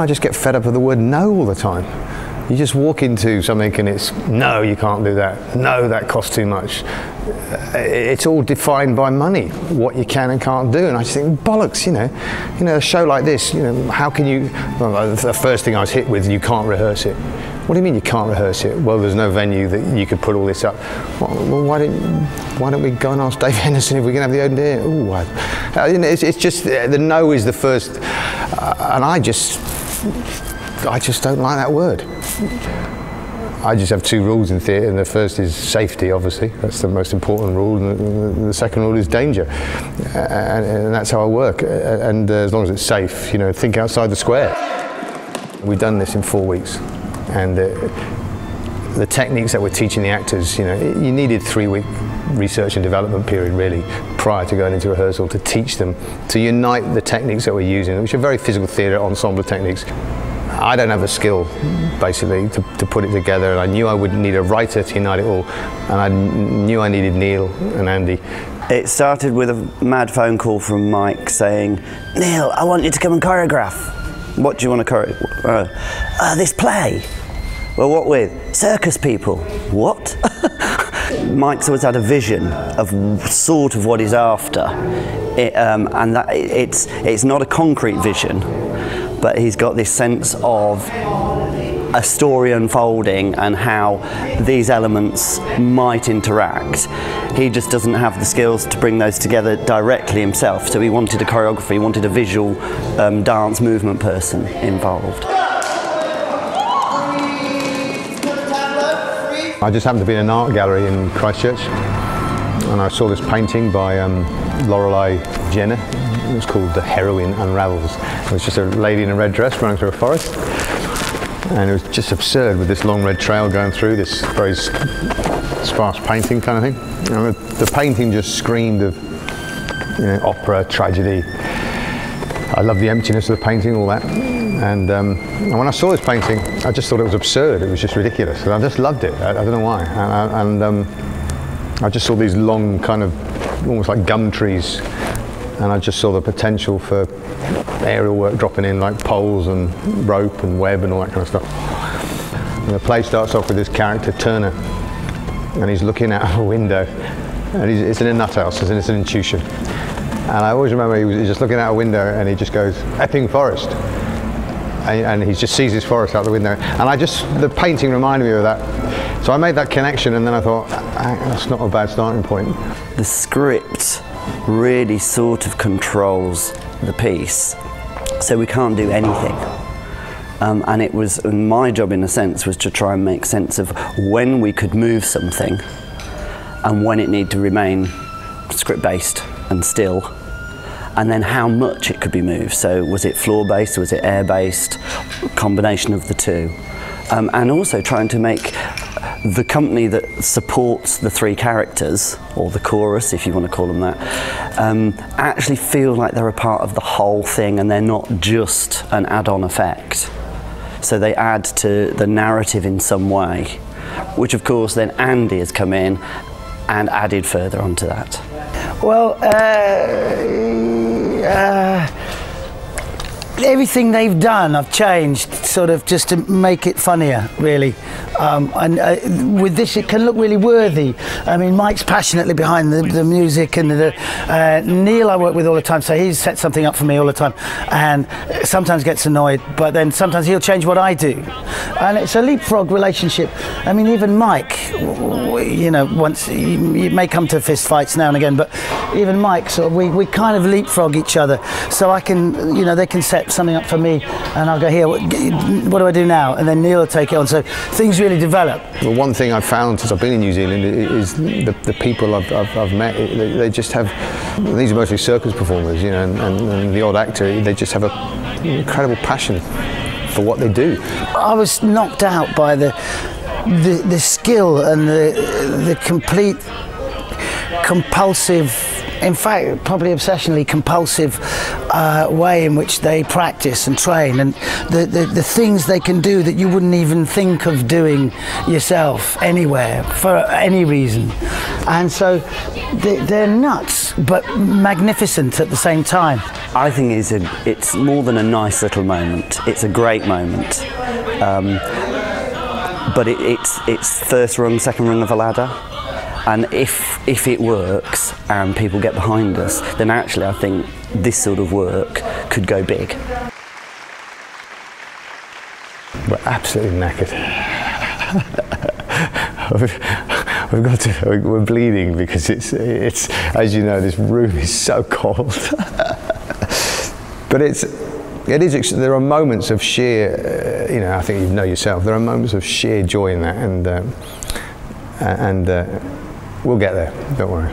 I just get fed up of the word no all the time. You just walk into something and it's, no, you can't do that. No, that costs too much. It's all defined by money, what you can and can't do. And I just think, bollocks, you know, a show like this, you know, how can you, well, the first thing I was hit with, you can't rehearse it. What do you mean you can't rehearse it? Well, there's no venue that you could put all this up. Well, why don't we go and ask Dave Henderson if we can have the idea? Ooh, you know, it's just, the no is the first, and I just don't like that word. I just have two rules in theatre, and the first is safety, obviously. That's the most important rule, and the second rule is danger. And that's how I work. And as long as it's safe, you know, think outside the square. We've done this in 4 weeks, and the techniques that we're teaching the actors, you know, you needed 3-week research and development period, really, prior to going into rehearsal to teach them, to unite the techniques that we're using, which are very physical theatre ensemble techniques. I don't have the skill, basically, to put it together, and I knew I would need a writer to unite it all, and I knew I needed Neil and Andy. It started with a mad phone call from Mike saying, "Neil, I want you to come and choreograph." "What do you want to choreograph?" "This play." "Well, what with?" "Circus people." "What?" Mike's always had a vision of sort of what he's after, and that it's not a concrete vision, but he's got this sense of a story unfolding and how these elements might interact. He just doesn't have the skills to bring those together directly himself, so he wanted a choreographer, he wanted a visual dance movement person involved. I just happened to be in an art gallery in Christchurch, and I saw this painting by Lorelei Jenner. It was called "The Heroine Unravels." It was just a lady in a red dress running through a forest, and it was just absurd with this long red trail going through this very sparse painting kind of thing. And the painting just screamed of, you know, opera, tragedy. I love the emptiness of the painting, all that. And when I saw this painting, I just thought it was absurd. It was just ridiculous, and I just loved it. I don't know why. And I just saw these long, kind of almost like gum trees. And I just saw the potential for aerial work dropping in, like poles and rope and web and all that kind of stuff. And the play starts off with this character, Turner, and he's looking out of a window, and it's in a nut house, it's an intuition. And I always remember he was just looking out a window, and he just goes, "Epping Forest." And he just sees his forest out the window. And the painting reminded me of that. So I made that connection, and then I thought, that's not a bad starting point. The script really sort of controls the piece, so we can't do anything. And it was, my job in a sense was to try and make sense of when we could move something and when it needed to remain script based and still, and then how much it could be moved. So was it floor based, was it air based, combination of the two, and also trying to make the company that supports the three characters, or the chorus if you want to call them that, actually feel like they're a part of the whole thing and they're not just an add-on effect. So they add to the narrative in some way, which of course then Andy has come in and added further onto that. Well, everything they've done I've changed, sort of just to make it funnier, really. With this it can look really worthy. I mean, Mike's passionately behind the music, and Neil I work with all the time, so he's set something up for me all the time, and sometimes gets annoyed, but then sometimes he'll change what I do, and it's a leapfrog relationship. I mean, even Mike, you know, once you may come to fist fights now and again, but even Mike, sort of, we kind of leapfrog each other, so I can, you know, they can set something up for me, and I'll go, here, what do I do now? And then Neil will take it on, so things really develop. The one thing I've found since I've been in New Zealand is the people I've met, they just have, these are mostly circus performers, you know, and the odd actor, they just have an incredible passion for what they do. I was knocked out by the skill and the complete compulsive in fact, probably obsessionally compulsive way in which they practice and train, and the things they can do that you wouldn't even think of doing yourself anywhere for any reason. And so they're nuts but magnificent at the same time. I think it's more than a nice little moment. It's a great moment. But it's first rung, second rung of a ladder. And if it works and people get behind us, then actually I think this sort of work could go big. We're absolutely knackered. We're bleeding because it's as you know, this room is so cold. But there are moments of sheer, you know, I think you know yourself, there are moments of sheer joy in that, and we'll get there, don't worry.